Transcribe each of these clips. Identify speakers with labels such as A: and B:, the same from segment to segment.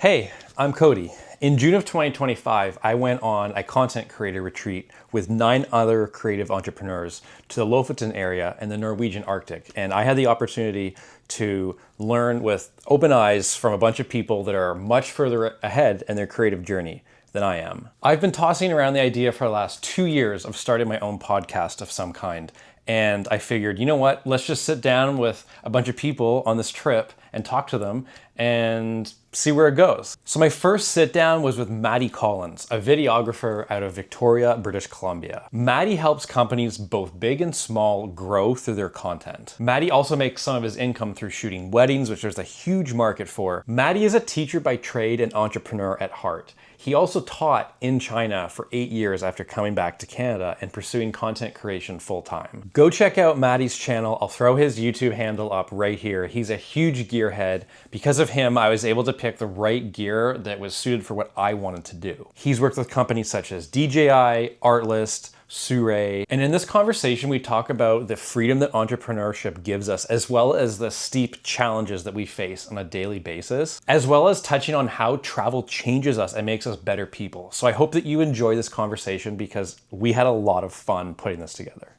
A: Hey, I'm Cody. In June of 2025, I went on a content creator retreat with 9 other creative entrepreneurs to the Lofoten area in the Norwegian Arctic. And I had the opportunity to learn with open eyes from a bunch of people that are much further ahead in their creative journey than I am. I've been tossing around the idea for the last 2 years of starting my own podcast of some kind. And I figured, you know what, let's just sit down with a bunch of people on this trip and talk to them and see where it goes. So my first sit down was with Matty Collins, a videographer out of Victoria, British Columbia. Matty helps companies both big and small grow through their content. Matty also makes some of his income through shooting weddings, which there's a huge market for. Matty is a teacher by trade and entrepreneur at heart. He also taught in China for 8 years after coming back to Canada and pursuing content creation full time. Go check out Matty's channel. I'll throw his YouTube handle up right here. He's a huge gearhead. Because of him, I was able to pick the right gear that was suited for what I wanted to do. He's worked with companies such as DJI, Artlist, Surrey. And in this conversation, we talk about the freedom that entrepreneurship gives us, as well as the steep challenges that we face on a daily basis, as well as touching on how travel changes us and makes us better people. So I hope that you enjoy this conversation because we had a lot of fun putting this together.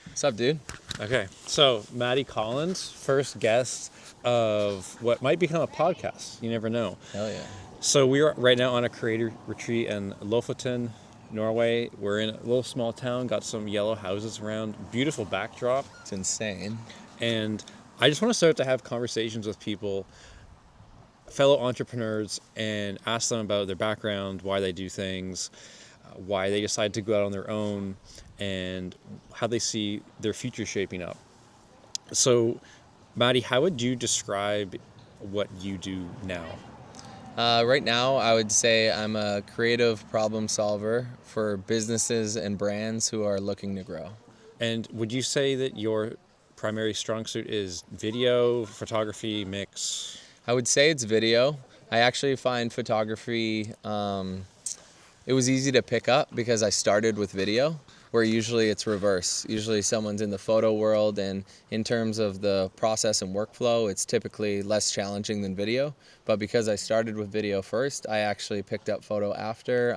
B: What's up, dude?
A: Okay, so Matty Collins, first guest of what might become a podcast. You never know.
B: Hell yeah.
A: So we are right now on a creator retreat in Lofoten, Norway. We're in a little small town, got some yellow houses around, beautiful backdrop.
B: It's insane.
A: And I just want to start to have conversations with people, fellow entrepreneurs, and ask them about their background, why they do things, why they decide to go out on their own, and how they see their future shaping up. So, Matty, how would you describe what you do now?
B: Right now, I would say I'm a creative problem solver for businesses and brands who are looking to grow.
A: And would you say that your primary strong suit is video, photography, mix?
B: I would say it's video. I actually find photography, it was easy to pick up because I started with video, where usually it's reverse. Usually someone's in the photo world, and in terms of the process and workflow, it's typically less challenging than video. But because I started with video first, I actually picked up photo after.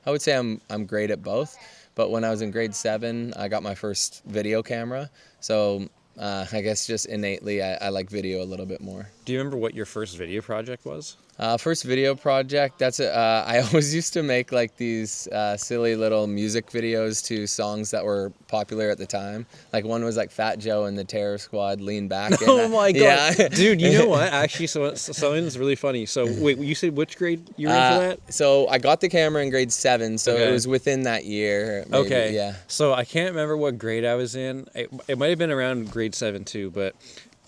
B: I would say I'm great at both. But when I was in grade 7, I got my first video camera. So I guess just innately, I like video a little bit more.
A: Do you remember what your first video project was?
B: First video project, I always used to make like these silly little music videos to songs that were popular at the time. Like one was like Fat Joe and the Terror Squad, Lean Back.
A: Oh my God.
B: Yeah.
A: Dude, you know what? Actually, something that's really funny. So wait, you said which grade you were in for that?
B: So I got the camera in grade 7, so
A: Okay.
B: it was within that year. Maybe,
A: Okay.
B: Yeah.
A: So I can't remember what grade I was in. It might have been around grade 7 too, but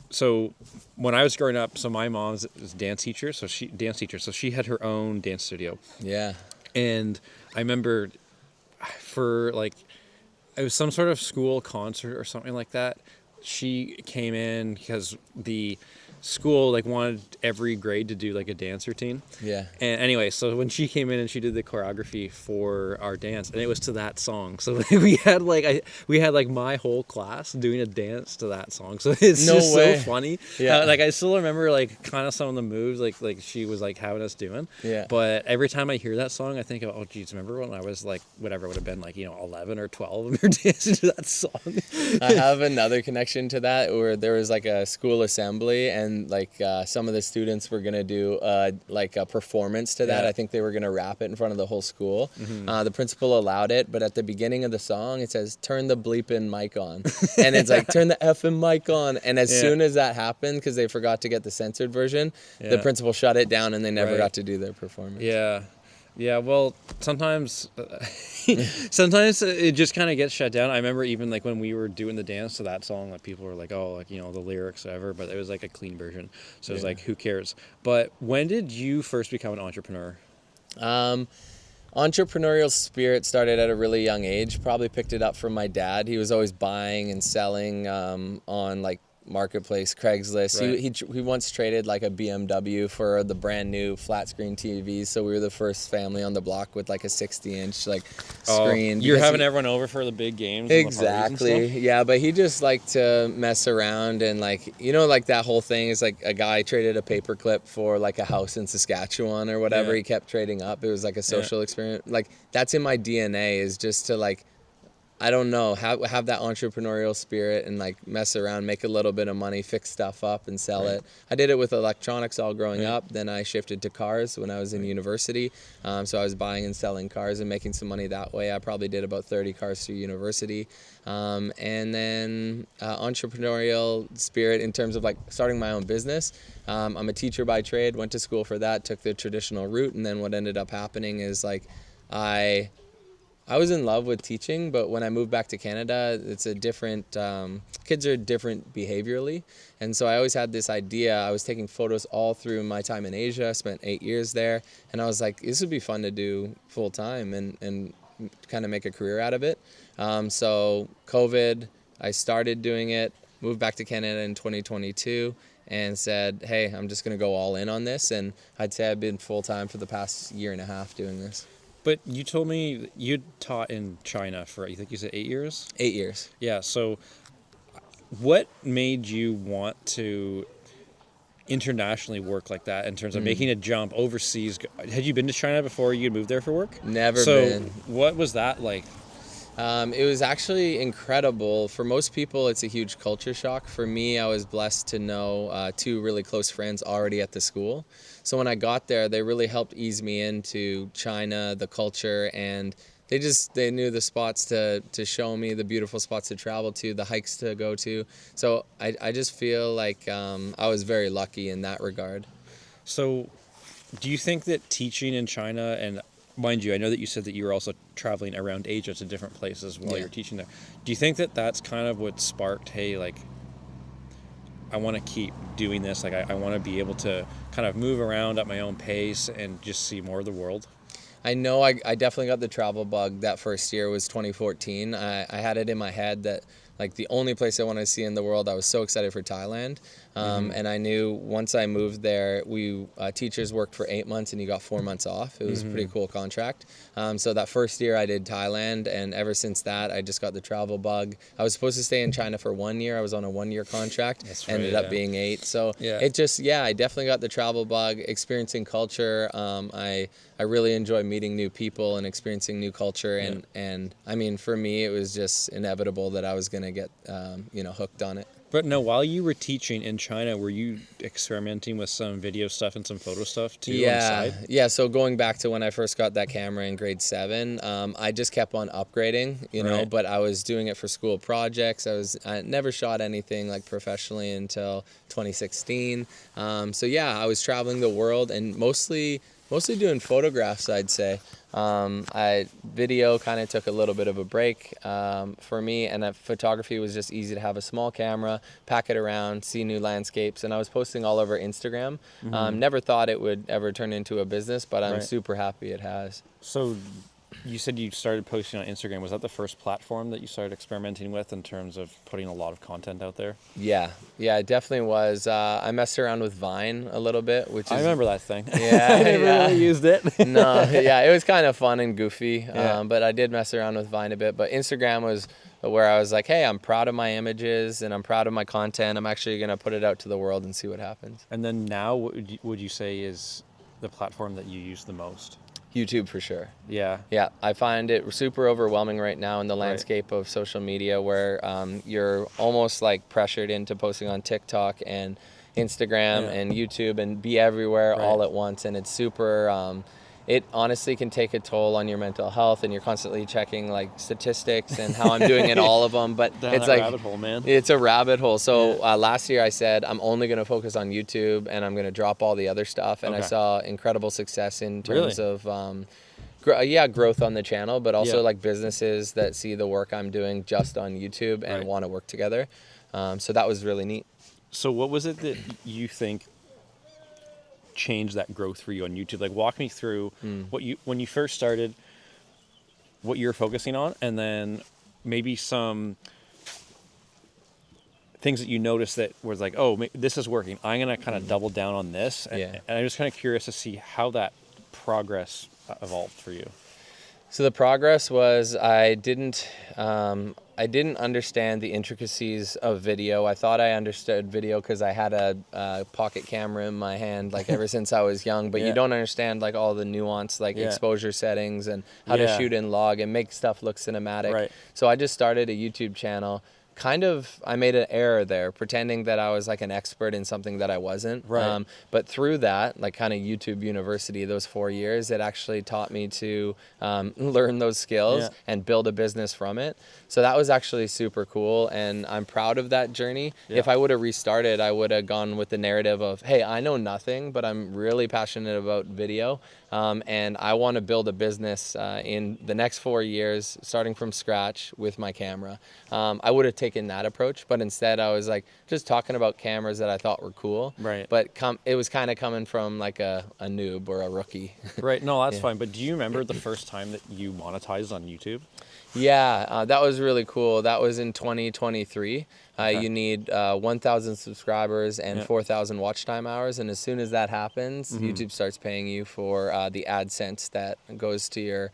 A: so when I was growing up, so my mom's a dance teacher, so she had her own dance studio.
B: Yeah.
A: And I remember for like, it was some sort of school concert or something like that. She came in because the school like wanted every grade to do like a dance routine.
B: Yeah.
A: And anyway, so when she came in and she did the choreography for our dance, and it was to that song. So we had like my whole class doing a dance to that song. So it's
B: No
A: just
B: way.
A: so funny.
B: Yeah.
A: Like I still remember like kind of some of the moves like she was like having us doing.
B: Yeah.
A: But every time I hear that song, I think of, oh geez, remember when I was like whatever, would have been like 11 or 12 and we were dancing to that song.
B: I have another connection to that where there was like a school assembly, and like some of the students were gonna do like a performance to that.
A: Yeah.
B: I think they were gonna rap it in front of the whole school. The principal allowed it, but at the beginning of the song it says turn the bleeping mic on, and it's like turn the effing mic on. And as soon as that happened, because they forgot to get the censored version, the principal shut it down and they never got to do their performance.
A: Yeah, well, sometimes it just kind of gets shut down. I remember even like when we were doing the dance to that song, like people were like, oh, like, the lyrics, whatever, but it was like a clean version. So it was like, who cares? But when did you first become an entrepreneur?
B: Entrepreneurial spirit started at a really young age. Probably picked it up from my dad. He was always buying and selling on like marketplace, Craigslist.
A: Right.
B: He once traded like a BMW for the brand new flat screen TVs. So we were the first family on the block with like a 60-inch like screen.
A: You're
B: because
A: having
B: he-
A: everyone over for the big games and the parties and
B: Exactly.
A: stuff?
B: Yeah, but he just liked to mess around and like like that whole thing is like a guy traded a paperclip for like a house in Saskatchewan or whatever.
A: Yeah.
B: He kept trading up. It was like a social experiment. Like that's in my DNA is just to like I don't know, have that entrepreneurial spirit and like mess around, make a little bit of money, fix stuff up and sell
A: Right.
B: it. I did it with electronics all growing
A: Right.
B: up. Then I shifted to cars when I was in university. So I was buying and selling cars and making some money that way. I probably did about 30 cars through university. And then entrepreneurial spirit in terms of like starting my own business. I'm a teacher by trade, went to school for that, took the traditional route. And then what ended up happening is like I was in love with teaching, but when I moved back to Canada, it's a different, kids are different behaviorally. And so I always had this idea. I was taking photos all through my time in Asia. I spent 8 years there. And I was like, this would be fun to do full time and kind of make a career out of it. So COVID, I started doing it, moved back to Canada in 2022 and said, hey, I'm just going to go all in on this. And I'd say I've been full time for the past year and a half doing this.
A: But you told me you'd taught in China for, you think you said 8 years?
B: 8 years.
A: Yeah, so what made you want to internationally work like that in terms of making a jump overseas? Had you been to China before you moved there for work?
B: Never
A: so
B: been.
A: What was that like?
B: It was actually incredible. For most people, it's a huge culture shock. For me, I was blessed to know 2 really close friends already at the school. So when I got there, they really helped ease me into China, the culture, and they knew the spots to show me, the beautiful spots to travel to, the hikes to go to. So I just feel like I was very lucky in that regard.
A: So do you think that teaching in China, and mind you, I know that you said that you were also traveling around Asia to different places while
B: Yeah.
A: you were teaching there. Do you think that that's kind of what sparked, hey, like, I want to keep doing this. Like, I want to be able to kind of move around at my own pace and just see more of the world?
B: I know I definitely got the travel bug that first year was 2014. I had it in my head that like the only place I wanted to see in the world, I was so excited for Thailand. And I knew once I moved there, we teachers worked for 8 months and you got 4 months off. It was a pretty cool contract. So that first year I did Thailand, and ever since that, I just got the travel bug. I was supposed to stay in China for 1 year. I was on a 1-year contract.
A: That's right,
B: Ended up being 8. So
A: Yeah.
B: it just, I definitely got the travel bug, experiencing culture. I really enjoy meeting new people and experiencing new culture. And I mean, for me, it was just inevitable that I was going to get, hooked on it.
A: But no, while you were teaching in China, were you experimenting with some video stuff and some photo stuff too on the side?
B: Yeah. So going back to when I first got that camera in grade 7, I just kept on upgrading,
A: Right.
B: but I was doing it for school projects. I never shot anything like professionally until 2016. I was traveling the world and mostly doing photographs, I'd say. Video kind of took a little bit of a break for me, and photography was just easy to have a small camera, pack it around, see new landscapes, and I was posting all over Instagram. Never thought it would ever turn into a business, but I'm
A: Right.
B: super happy it has.
A: So you said you started posting on Instagram. Was that the first platform that you started experimenting with in terms of putting a lot of content out there?
B: Yeah, it definitely was. I messed around with Vine a little bit, which is...
A: I remember that thing.
B: Yeah,
A: I never really used it.
B: No, it was kind of fun and goofy,
A: Yeah.
B: but I did mess around with Vine a bit. But Instagram was where I was like, hey, I'm proud of my images and I'm proud of my content. I'm actually going to put it out to the world and see what happens.
A: And then now, what would you say is the platform that you use the most?
B: YouTube for sure.
A: Yeah.
B: Yeah, I find it super overwhelming right now in the landscape of social media where you're almost like pressured into posting on TikTok and Instagram and YouTube and be everywhere all at once. And it's super, it honestly can take a toll on your mental health, and you're constantly checking like statistics and how I'm doing in all of them. But it's like
A: rabbit hole, man.
B: It's a rabbit hole. So last year I said I'm only going to focus on YouTube and I'm going to drop all the other stuff. And I saw incredible success in terms of growth on the channel, but also like businesses that see the work I'm doing just on YouTube and want to work together. So that was really neat.
A: So what was it that you think changed that growth for you on YouTube? Like, walk me through when you first started, what you're focusing on, and then maybe some things that you noticed that was like, oh, this is working. I'm going to kind of double down on this. And I'm just kind of curious to see how that progress evolved for you.
B: So the progress was I didn't understand the intricacies of video. I thought I understood video because I had a pocket camera in my hand like ever since I was young, but you don't understand like all the nuance, like exposure settings and how to shoot in log and make stuff look cinematic.
A: Right.
B: So I just started a YouTube channel. I made an error there, pretending that I was like an expert in something that I wasn't.
A: Right.
B: But through that, like kind of YouTube University, those 4 years, it actually taught me to learn those skills and build a business from it. So that was actually super cool, and I'm proud of that journey. If I would have restarted, I would have gone with the narrative of, hey, I know nothing, but I'm really passionate about video, and I want to build a business in the next 4 years, starting from scratch with my camera. I would have taken that approach, but instead I was like just talking about cameras that I thought were cool.
A: Right.
B: But it was kind of coming from like a noob or a rookie.
A: Right. No, that's fine. But do you remember the first time that you monetized on YouTube?
B: Yeah, that was really cool. That was in 2023. You need 1,000 subscribers and 4,000 watch time hours. And as soon as that happens, YouTube starts paying you for the AdSense that goes to your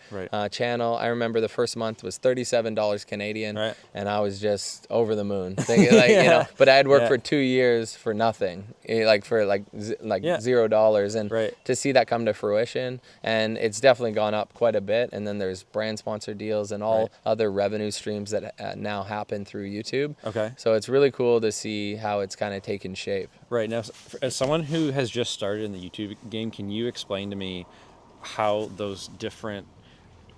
B: channel. I remember the first month was $37 Canadian, and I was just over the moon. Thinking, like, you know, but I had worked for 2 years for nothing, like for $0, and to see that come to fruition, and it's definitely gone up quite a bit. And then there's brand sponsor deals and all other revenue streams that now happen through YouTube.
A: Okay.
B: So it's really cool to see how it's kind of taken shape.
A: Right. Now, as someone who has just started in the YouTube game, can you explain to me how those different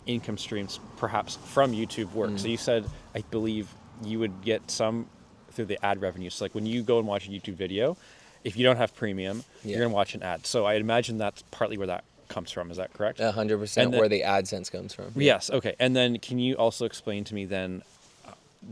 A: income streams, perhaps from YouTube, work? So you said, I believe you would get some through the ad revenue. So like when you go and watch a YouTube video, if you don't have premium, you're going to watch an ad. So I imagine that's partly where that comes from. Is that correct?
B: 100% where the AdSense comes from.
A: Yes. Okay. And then can you also explain to me then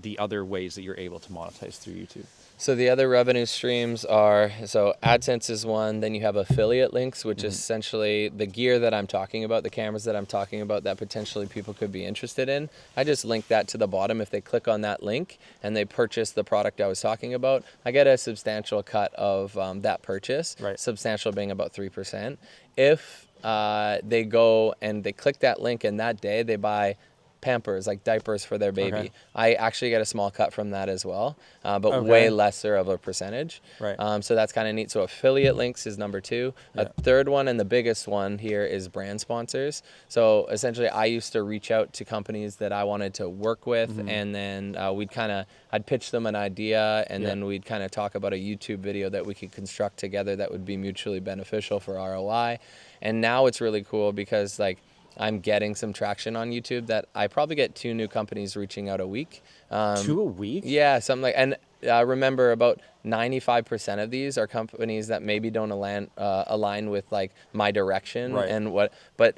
A: the other ways that you're able to monetize through YouTube?
B: So the other revenue streams are, so AdSense is one, then you have affiliate links, which is essentially the gear that I'm talking about, the cameras that I'm talking about that potentially people could be interested in. I just link that to the bottom. If they click on that link and they purchase the product I was talking about, I get a substantial cut of that purchase, substantial being about 3%. If they go and they click that link and that day they buy Pampers, like diapers for their baby, I actually get a small cut from that as well, but way lesser of a percentage. So that's kind of neat. So affiliate links is number 2. A third one, and the biggest one here, is brand sponsors. So essentially I used to reach out to companies that I wanted to work with, and then I'd pitch them an idea, and then we'd kind of talk about a YouTube video that we could construct together that would be mutually beneficial for ROI. And now it's really cool because like I'm getting some traction on YouTube that I probably get 2 new companies reaching out a week.
A: 2 a week?
B: Yeah, something like, and remember about 95% of these are companies that maybe don't align with like my direction and what, but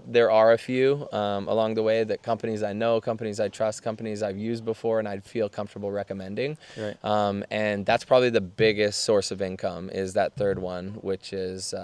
B: there are a few along the way that companies I know, companies I trust, companies I've used before, and I'd feel comfortable recommending. And that's probably the biggest source of income, is that third one, which is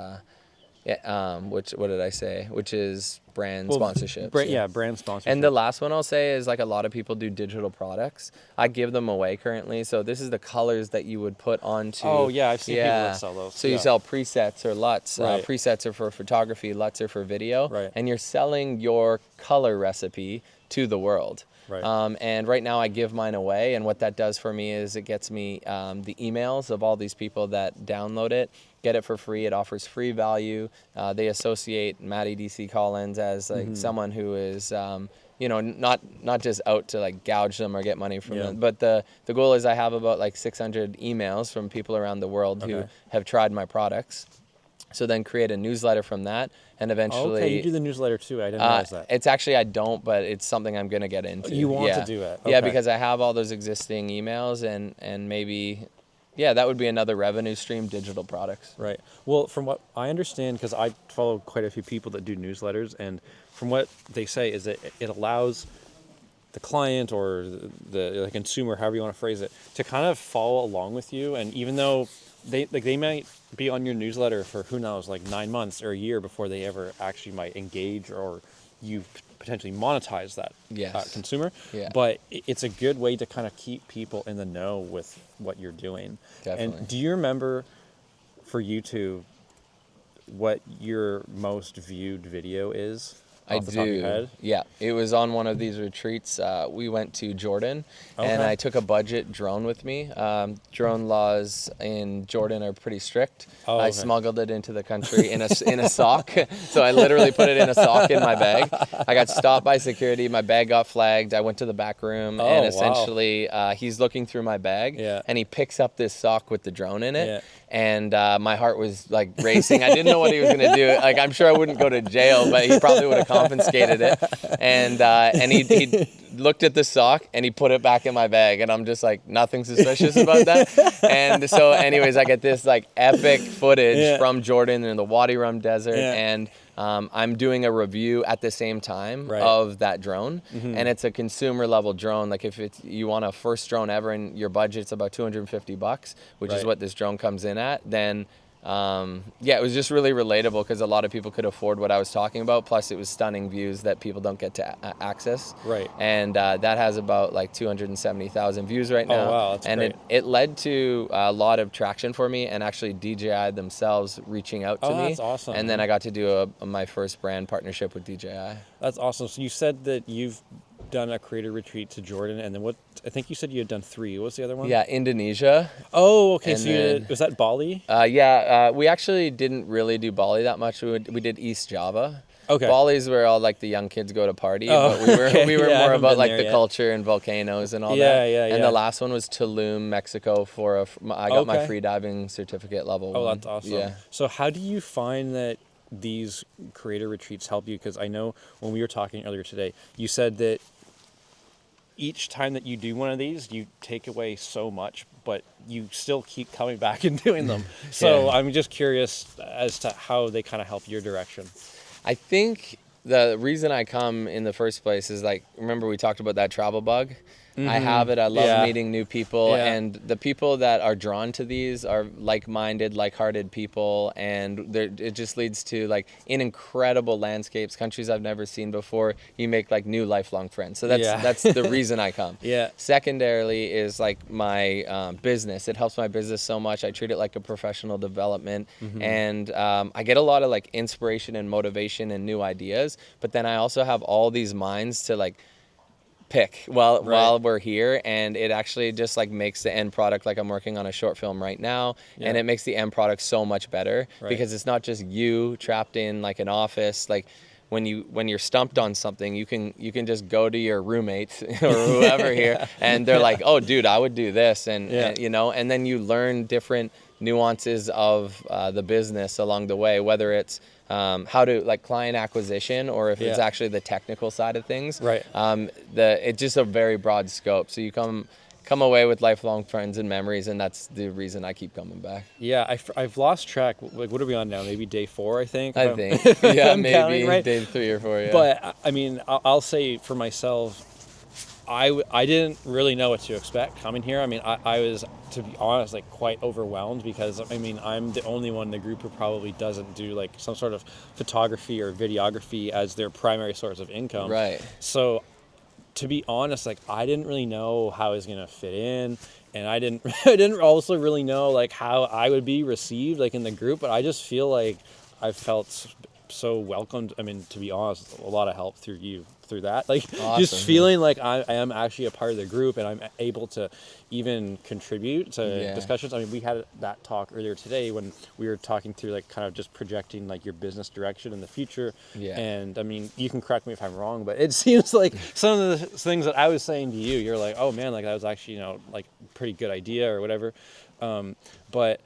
B: what did I say? Which is brand sponsorships.
A: Brand sponsorships.
B: And the last one I'll say is like a lot of people do digital products. I give them away currently. So this is the colors that you would put onto.
A: Oh yeah, I've seen people that sell those.
B: So you sell presets or LUTs. Presets are for photography, LUTs are for video. And you're selling your color recipe to the world. And right now I give mine away, and what that does for me is it gets me the emails of all these people that download it, get it for free. It offers free value. They associate Matty DC Collins as like someone who is not just out to like gouge them or get money from them, but the goal is I have about like 600 emails from people around the world who have tried my products. So then create a newsletter from that, and eventually...
A: Okay, you do the newsletter too. I didn't realize that.
B: It's actually, I don't, but it's something I'm going to get into.
A: You want to do it?
B: Yeah, because I have all those existing emails, and maybe, that would be another revenue stream, digital products.
A: Right. Well, from what I understand, because I follow quite a few people that do newsletters, and from what they say is that it allows the client or the consumer, however you want to phrase it, to kind of follow along with you. And even though they might be on your newsletter for who knows, like 9 months or a year before they ever actually might engage, or you potentially monetize that
B: Yes.
A: consumer.
B: Yeah.
A: But it's a good way to kind of keep people in the know with what you're doing.
B: Definitely.
A: And do you remember for YouTube what your most viewed video is
B: I
A: off the top of your
B: do.
A: head?
B: Yeah, it was on one of these retreats. We went to Jordan, and
A: Okay.
B: I took a budget drone with me. Drone laws in Jordan are pretty strict.
A: Oh,
B: I
A: okay.
B: smuggled it into the country in a sock. So I literally put it in a sock in my bag. I got stopped by security. My bag got flagged. I went to the back room,
A: Oh,
B: and
A: wow.
B: essentially he's looking through my bag,
A: Yeah.
B: and he picks up this sock with the drone in it.
A: Yeah.
B: And my heart was like racing. I didn't know what he was gonna do. Like, I'm sure I wouldn't go to jail, but he probably would have confiscated it. And he looked at the sock and he put it back in my bag, and I'm just like, nothing suspicious about that. And so, anyways, I get this like epic footage from Jordan in the Wadi Rum Desert, and I'm doing a review at the same time of that drone, and it's a consumer level drone. Like, if you want a first drone ever and your budget's about $250, which is what this drone comes in at, then it was just really relatable because a lot of people could afford what I was talking about. Plus, it was stunning views that people don't get to access.
A: Right.
B: And that has about like 270,000 views right now.
A: Oh, wow, that's
B: and
A: great.
B: it led to a lot of traction for me, and actually DJI themselves reaching out to me.
A: That's awesome.
B: And then I got to do my first brand partnership with DJI.
A: That's awesome. So you said that you've done a creator retreat to Jordan, and then I think you said you had done 3. What's the other one?
B: Yeah, Indonesia.
A: Oh, okay.
B: And
A: So you did, was that Bali?
B: We actually didn't really do Bali that much. We did East Java.
A: Okay.
B: Bali's where all like the young kids go to party,
A: Oh,
B: but we were
A: yeah, I
B: more
A: haven't
B: about
A: been
B: like
A: there
B: the
A: yet.
B: culture and volcanoes and all
A: Yeah,
B: that.
A: yeah,
B: And
A: yeah.
B: the last one was Tulum, Mexico I got my
A: Okay.
B: free diving certificate level 1.
A: Oh, that's awesome.
B: Yeah.
A: So how do you find that these creator retreats help you? Because I know when we were talking earlier today, you said that each time that you do one of these, you take away so much, but you still keep coming back and doing them. So I'm just curious as to how they kind of help your direction.
B: I think the reason I come in the first place is, like, remember we talked about that travel bug? I have it. I love meeting new people, and the people that are drawn to these are like-minded, like-hearted people, and it just leads to, like, in incredible landscapes, countries I've never seen before. You make like new lifelong friends. So that's the reason I come. Secondarily is like my business. It helps my business so much. I treat it like a professional development, and I get a lot of like inspiration and motivation and new ideas. But then I also have all these minds to like pick while we're here, and it actually just like makes the end product, like I'm working on a short film right now, and it makes the end product so much better because it's not just you trapped in like an office. Like when you're stumped on something, you can just go to your roommate or whoever here, and they're like, oh dude, I would do this, and and then you learn different nuances of the business along the way, whether it's how to like client acquisition or if it's actually the technical side of things. It's just a very broad scope. So you come away with lifelong friends and memories, and that's the reason I keep coming back.
A: Yeah, I've lost track. Like, what are we on now? Maybe day 4, I think.
B: I think. Yeah, maybe
A: counting, right?
B: day 3 or 4. Yeah.
A: But I mean, I'll say for myself, I didn't really know what to expect coming here. I mean, I was, to be honest, like quite overwhelmed because, I mean, I'm the only one in the group who probably doesn't do like some sort of photography or videography as their primary source of income.
B: Right.
A: So to be honest, like I didn't really know how I was going to fit in, and I didn't also really know like how I would be received like in the group, but I just feel like I felt so welcomed. I mean, to be honest, a lot of help through you through that, like just feeling like I am actually a part of the group and I'm able to even contribute to discussions. I mean, we had that talk earlier today when we were talking through like kind of just projecting like your business direction in the future. And I mean, you can correct me if I'm wrong, but it seems like some of the things that I was saying to you, you're like, oh man, like that was actually, like pretty good idea or whatever. But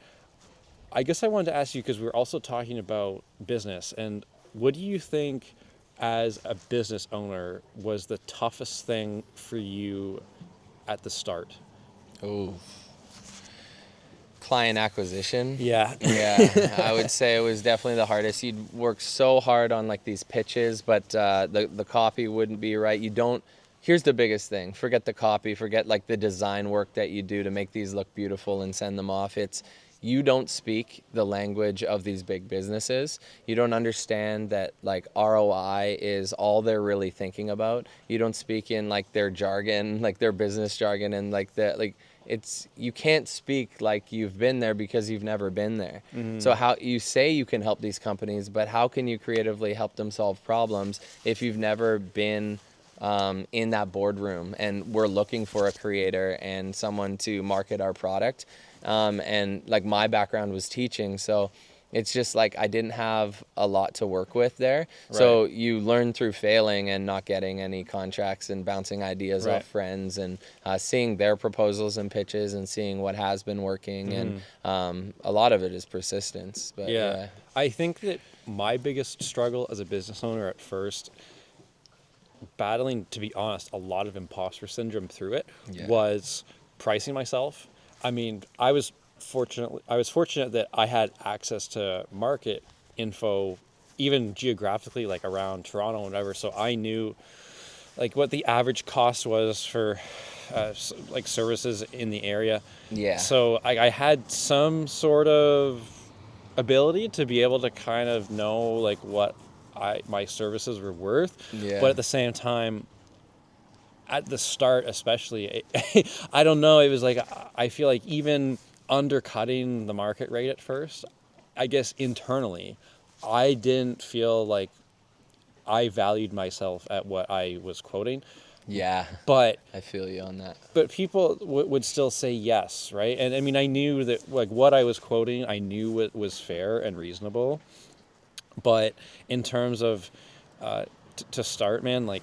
A: I guess I wanted to ask you, because we're also talking about business, and what do you think as a business owner was the toughest thing for you at the start?
B: Oh, client acquisition.
A: Yeah.
B: I would say it was definitely the hardest. You'd work so hard on like these pitches, but the copy wouldn't be right. Here's the biggest thing. Forget the copy, forget like the design work that you do to make these look beautiful and send them off. you don't speak the language of these big businesses. You don't understand that like ROI is all they're really thinking about. You don't speak in like their jargon, like their business jargon, and like that, like it's, you can't speak like you've been there because you've never been there. So how you say you can help these companies, but how can you creatively help them solve problems if you've never been in that boardroom and we're looking for a creator and someone to market our product? And like my background was teaching, so it's just like I didn't have a lot to work with there. Right. So you learn through failing and not getting any contracts and bouncing ideas off friends and seeing their proposals and pitches and seeing what has been working. And a lot of it is persistence. But yeah,
A: I think that my biggest struggle as a business owner at first, battling, to be honest, a lot of imposter syndrome through it, was pricing myself. I mean, I was fortunate that I had access to market info, even geographically, like around Toronto and whatever. So I knew like what the average cost was for like services in the area.
B: Yeah.
A: So I had some sort of ability to be able to kind of know like what my services were worth.
B: Yeah.
A: But at the same time, at the start especially, I don't know, it was like, I feel like even undercutting the market rate at first, I guess internally, I didn't feel like I valued myself at what I was quoting.
B: Yeah.
A: But
B: I feel you on that.
A: But people would still say yes, right? And I mean, I knew that like what I was quoting, I knew it was fair and reasonable. But in terms of to start, man, like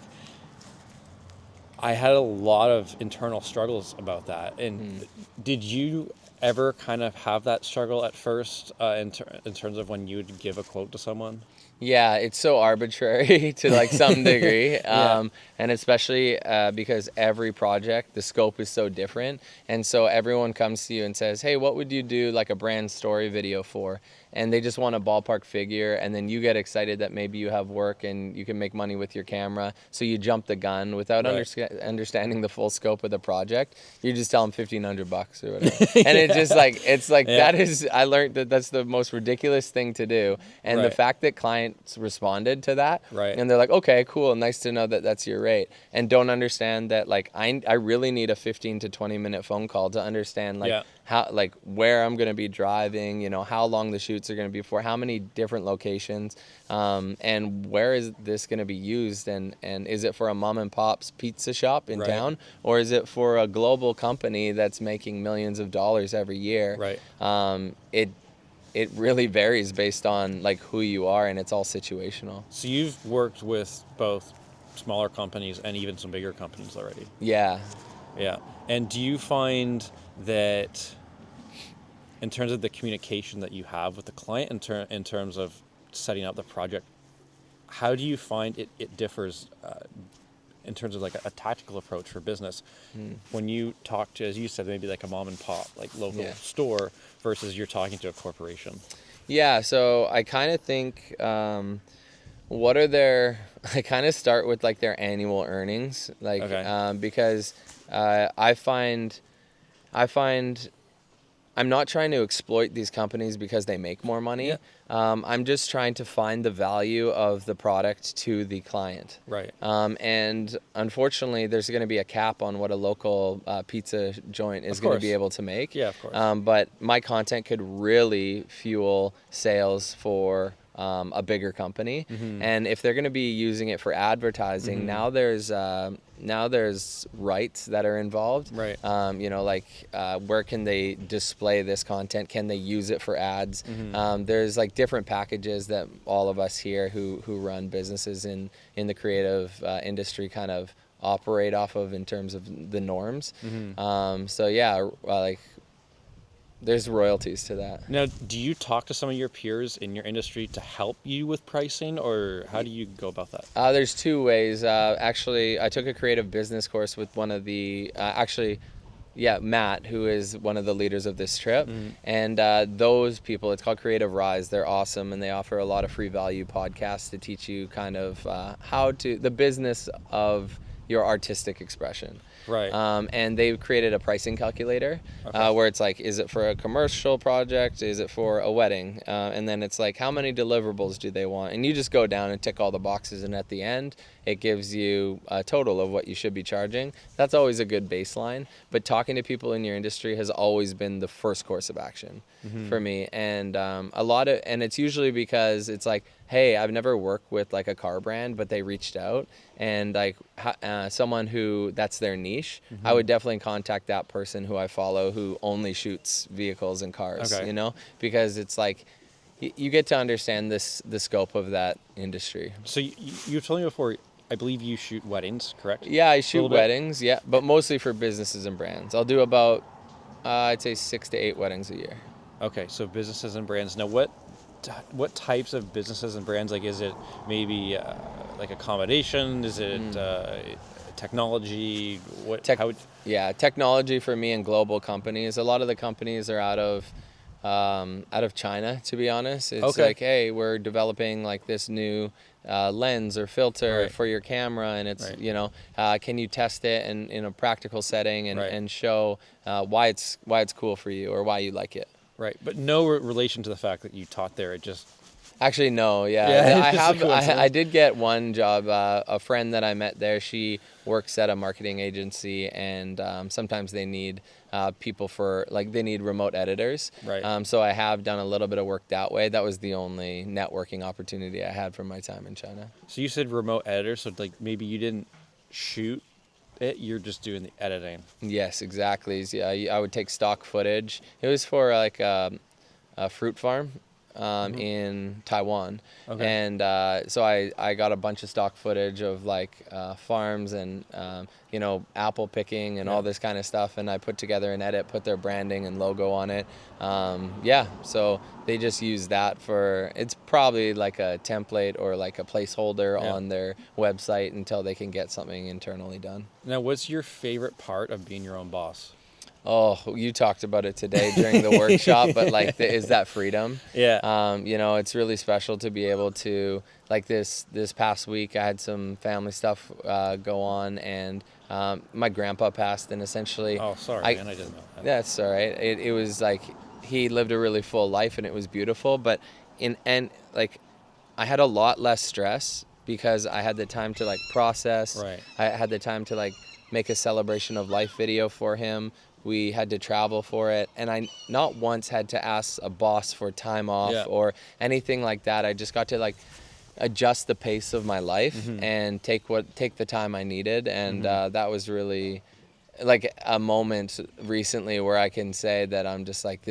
A: I had a lot of internal struggles about that. And did you ever kind of have that struggle at first in terms of when you would give a quote to someone?
B: Yeah, it's so arbitrary to like some degree. And especially because every project, the scope is so different. And so everyone comes to you and says, hey, what would you do like a brand story video for? And they just want a ballpark figure. And then you get excited that maybe you have work and you can make money with your camera. So you jump the gun without understanding the full scope of the project. You just tell them $1,500 or whatever. And it's just like, that is, I learned that that's the most ridiculous thing to do. And the fact that clients responded to that and they're like, okay, cool, nice to know that that's your rate, and don't understand that like I really need a 15 to 20 minute phone call to understand like how, like where I'm going to be driving, you know, how long the shoots are going to be for, how many different locations, and where is this going to be used, and is it for a mom and pop's pizza shop in town, or is it for a global company that's making millions of dollars every year? It really varies based on like who you are, and it's all situational.
A: So you've worked with both smaller companies and even some bigger companies already.
B: Yeah.
A: And do you find that in terms of the communication that you have with the client in terms of setting up the project, how do you find it differs in terms of like a tactical approach for business when you talk to, as you said, maybe like a mom and pop, like local store versus you're talking to a corporation? Yeah,
B: so I kind of think I kind of start with like their annual earnings, like because I find I'm not trying to exploit these companies because they make more money. I'm just trying to find the value of the product to the client. And unfortunately, there's going to be a cap on what a local pizza joint is going to be able to make. But my content could really fuel sales for a bigger company. And if they're going to be using it for advertising, now there's rights that are involved. You know, like where can they display this content? Can they use it for ads? There's like different packages that all of us here who run businesses in the creative industry kind of operate off of in terms of the norms. So yeah, like there's royalties to that.
A: Now, do you talk to some of your peers in your industry to help you with pricing, or how do you go about that?
B: There's two ways. Actually, I took a creative business course with one of the, Matt, who is one of the leaders of this trip. And those people, it's called Creative Rise. They're awesome, and they offer a lot of free value podcasts to teach you kind of the business of your artistic expression.
A: Right.
B: And they've created a pricing calculator where it's like, is it for a commercial project? Is it for a wedding? And then it's like, how many deliverables do they want? And you just go down and tick all the boxes, and at the end, it gives you a total of what you should be charging. That's always a good baseline. But talking to people in your industry has always been the first course of action for me. And and it's usually because it's like, hey, I've never worked with like a car brand, but they reached out, and like someone who that's their niche, I would definitely contact that person who I follow who only shoots vehicles and cars,
A: Okay.
B: because it's like you get to understand the scope of that industry.
A: So you told me before, I believe you shoot weddings, correct?
B: Yeah, I
A: A
B: shoot
A: little bit?
B: weddings, yeah, but mostly for businesses and brands. I'll do about I'd say 6 to 8 weddings a year.
A: Okay, so businesses and brands. Now, what types of businesses and brands? Like, is it maybe like accommodation? Is it technology? What?
B: Tech,
A: How?
B: yeah, technology for me and global companies. A lot of the companies are out of China, to be honest. It's
A: Okay.
B: like, hey, we're developing like this new lens or filter
A: Right.
B: for your camera, and it's
A: Right.
B: can you test it in a practical setting and,
A: Right.
B: and show why it's cool for you or why you like it.
A: Right, but no relation to the fact that you taught there. It just
B: Actually, no.
A: Yeah,
B: Yeah,
A: it's just a coincidence.
B: I did get one job. A friend that I met there, she works at a marketing agency, and sometimes they need people for they need remote editors.
A: Right.
B: So I have done a little bit of work that way. That was the only networking opportunity I had from my time in China.
A: So you said remote editor, so like maybe you didn't shoot it. You're just doing the editing.
B: Yes, exactly. So, yeah, I would take stock footage. It was for like a fruit farm in Taiwan.
A: Okay.
B: And so I got a bunch of stock footage of like farms and apple picking and all this kind of stuff, and I put together an edit, put their branding and logo on it. So they just use that for, it's probably like a template or like a placeholder on their website until they can get something internally done.
A: Now, what's your favorite part of being your own boss?
B: Oh, you talked about it today during the workshop, but like, is that freedom?
A: Yeah.
B: It's really special to be able to, like this past week, I had some family stuff go on, and my grandpa passed, and essentially.
A: Oh, sorry, man, I didn't know that.
B: That's all right. It was like he lived a really full life, and it was beautiful, but I had a lot less stress because I had the time to like process.
A: Right.
B: I had the time to like make a celebration of life video for him. We had to travel for it, and I not once had to ask a boss for time off or anything like that. I just got to like adjust the pace of my life and take the time I needed, and that was really like a moment recently where I can say that I'm just like,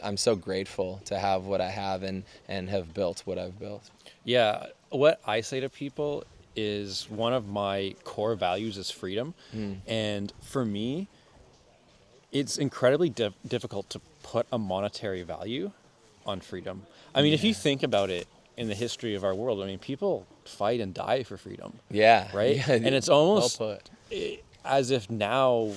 B: I'm so grateful to have what I have and have built what I've built.
A: Yeah. What I say to people is one of my core values is freedom, and for me, it's incredibly difficult to put a monetary value on freedom. I mean, if you think about it in the history of our world, I mean, people fight and die for freedom.
B: Yeah.
A: Right?
B: Yeah,
A: And it's almost
B: well put.
A: as if now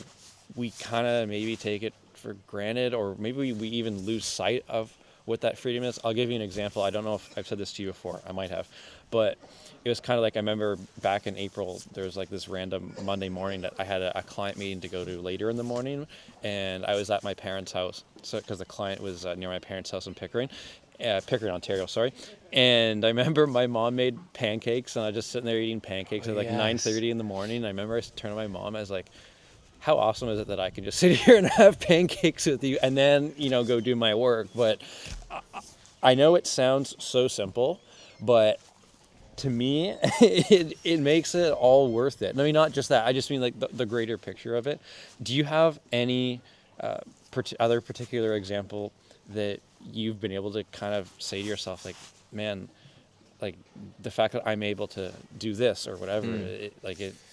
A: we kind of maybe take it for granted, or maybe we even lose sight of what that freedom is. I'll give you an example. I don't know if I've said this to you before. I might have. But it was kind of like, I remember back in April, there was like this random Monday morning that I had a client meeting to go to later in the morning, and I was at my parents' house. So, because the client was near my parents' house in Pickering, Ontario, sorry. And I remember my mom made pancakes, and I was just sitting there eating pancakes at like 9:30 in the morning. I remember I turned to my mom, I was like, how awesome is it that I can just sit here and have pancakes with you and then, go do my work? But I know it sounds so simple, but to me, it makes it all worth it. I mean, not just that. I just mean like the greater picture of it. Do you have any other particular example that you've been able to kind of say to yourself, like, man, like the fact that I'm able to do this or whatever,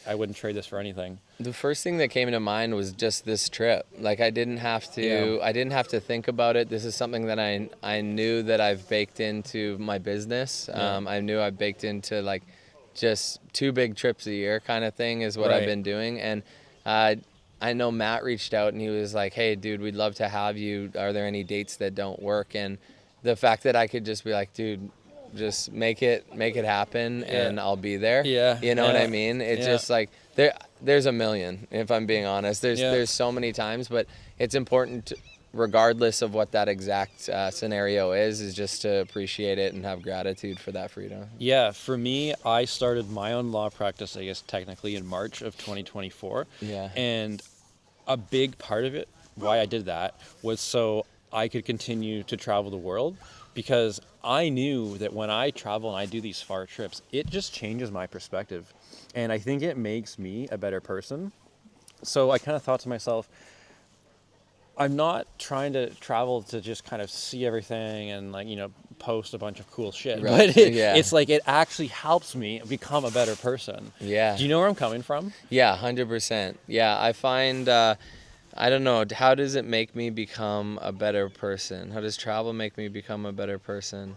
A: I wouldn't trade this for anything.
B: The first thing that came to mind was just this trip. Like I didn't have to think about it. This is something that I knew that I've baked into my business. I knew I baked into like just 2 big trips a year kind of thing is what I've been doing. And I know Matt reached out and he was like, hey dude, we'd love to have you. Are there any dates that don't work? And the fact that I could just be like, dude, just make it happen, and I'll be there.
A: Yeah.
B: You know what I mean? It's just like there's a million, if I'm being honest. There's so many times, but it's important to, regardless of what that exact scenario is just to appreciate it and have gratitude for that freedom.
A: Yeah, for me, I started my own law practice, I guess technically in March of 2024.
B: Yeah.
A: And a big part of it, why I did that, was so I could continue to travel the world, because I knew that when I travel and I do these far trips, it just changes my perspective. And I think it makes me a better person. So I kind of thought to myself, I'm not trying to travel to just kind of see everything and like, post a bunch of cool shit.
B: Right.
A: But it's like it actually helps me become a better person.
B: Yeah.
A: Do you know where I'm coming from?
B: Yeah, 100%. Yeah, I find, I don't know, how does it make me become a better person? How does travel make me become a better person?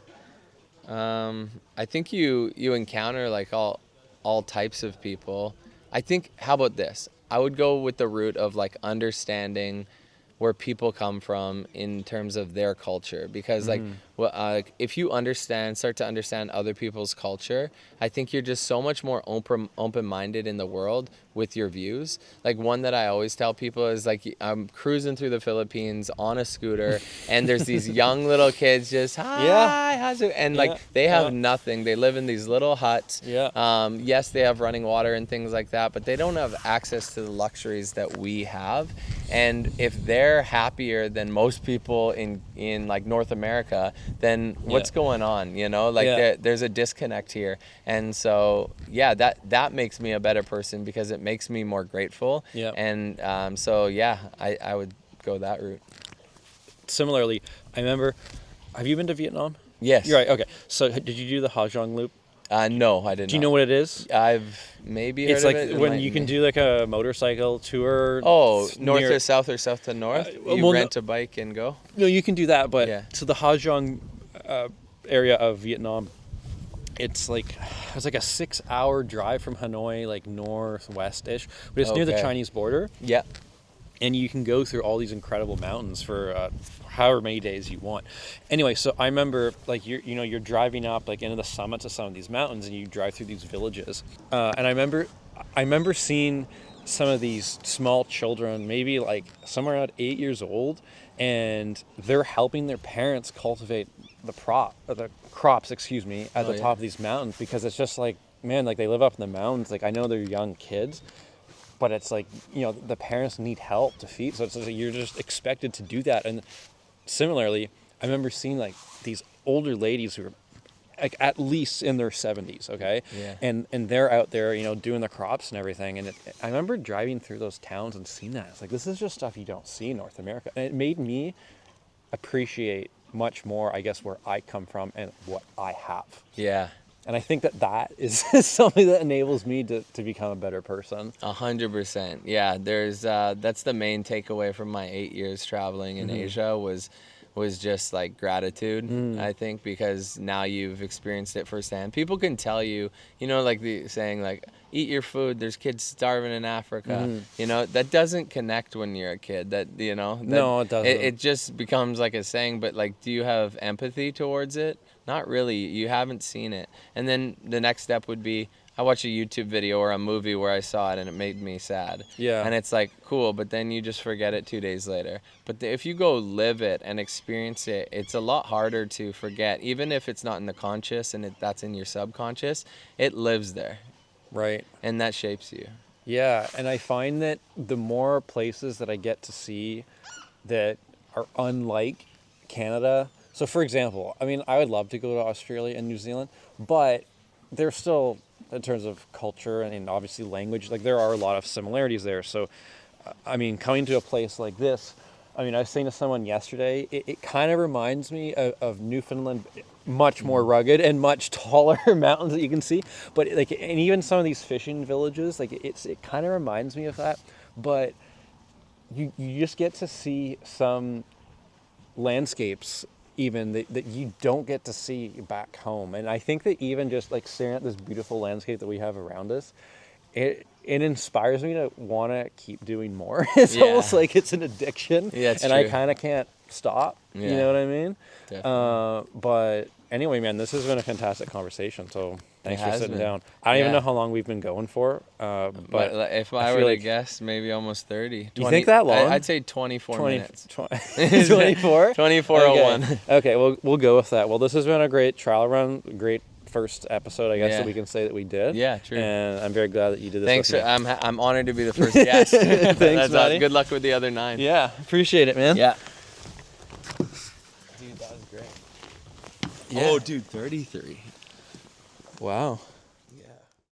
B: I think you encounter like all types of people. I think, how about this? I would go with the route of like understanding where people come from in terms of their culture, because like if you start to understand other people's culture, I think you're just so much more open-minded in the world with your views. Like one that I always tell people is like, I'm cruising through the Philippines on a scooter and there's these young little kids just how's it? And like they have nothing. They live in these little huts. Yes, they have running water and things like that, but they don't have access to the luxuries that we have. And if they're happier than most people in like North America, then what's going on? There's a disconnect here. And so that makes me a better person because it makes me more grateful. And I would go that route.
A: Similarly, I remember, have you been to Vietnam?
B: Yes.
A: You're right. Okay. So did you do the Ha Giang Loop?
B: No, I didn't.
A: Do you know what it is?
B: I've maybe heard
A: it's like
B: of it.
A: when you can do like a motorcycle tour.
B: Oh, north to south or south to north? Rent a bike and go?
A: No, you can do that, but so the Ha Giang area of Vietnam, it's like a 6-hour drive from Hanoi, like northwest-ish, but it's near the Chinese border.
B: Yeah.
A: And you can go through all these incredible mountains for however many days you want. Anyway, so I remember like you're driving up like into the summits of some of these mountains, and you drive through these villages. And I remember seeing some of these small children, maybe like somewhere around 8 years old, and they're helping their parents cultivate the crops, at the top of these mountains, because it's just like, man, like they live up in the mountains. Like I know they're young kids, but it's like, the parents need help to feed. So it's like you're just expected to do that. And similarly, I remember seeing like these older ladies who were like at least in their 70s, okay?
B: Yeah.
A: And they're out there, doing the crops and everything. And I remember driving through those towns and seeing that. It's like, this is just stuff you don't see in North America. And it made me appreciate much more, I guess, where I come from and what I have.
B: Yeah.
A: And I think that is something that enables me to become a better person.
B: 100%. Yeah, there's that's the main takeaway from my 8 years traveling in Asia was just like gratitude, I think, because now you've experienced it firsthand. People can tell you, like the saying like, eat your food, there's kids starving in Africa. That doesn't connect when you're a kid. No,
A: it doesn't.
B: It just becomes like a saying, but like, do you have empathy towards it? Not really. You haven't seen it. And then the next step would be, I watched a YouTube video or a movie where I saw it and it made me sad.
A: Yeah.
B: And it's like, cool, but then you just forget it 2 days later. But if you go live it and experience it, it's a lot harder to forget. Even if it's not in the conscious and that's in your subconscious, it lives there.
A: Right.
B: And that shapes you.
A: Yeah, and I find that the more places that I get to see that are unlike Canada. So for example, I mean, I would love to go to Australia and New Zealand, but they're still, in terms of culture and obviously language, like there are a lot of similarities there. So, I mean, coming to a place like this, I mean, I was saying to someone yesterday, it kind of reminds me of Newfoundland, much more rugged and much taller mountains that you can see. But like, and even some of these fishing villages, like it kind of reminds me of that. But you just get to see some landscapes even that you don't get to see back home. And I think that even just like staring at this beautiful landscape that we have around us, it inspires me to want to keep doing more. It's almost like it's an addiction.
B: Yeah, it's
A: and
B: true.
A: I kind of can't stop.
B: Yeah.
A: You know what I mean?
B: Definitely.
A: Anyway, man, this has been a fantastic conversation. So thanks for
B: has
A: sitting
B: been.
A: down. I don't even
B: Yeah.
A: know how long we've been going for,
B: But
A: but
B: if
A: I
B: I
A: feel
B: were
A: like-
B: to guess, maybe almost 30.
A: You think that long?
B: I'd say 24 minutes.
A: 24?
B: 24:01.
A: Okay, we'll go with that. Well, this has been a great trial run, great first episode, I guess,
B: Yeah.
A: that we can say that we did.
B: Yeah, true.
A: And I'm very glad that you did this
B: Thanks.
A: with me.
B: I'm honored to be the first guest.
A: Thanks,
B: That's
A: Matty.
B: good luck with the other 9.
A: Yeah, appreciate it, man.
B: Yeah. Dude, that was great.
A: Yeah.
B: Oh, dude, 33.
A: Wow.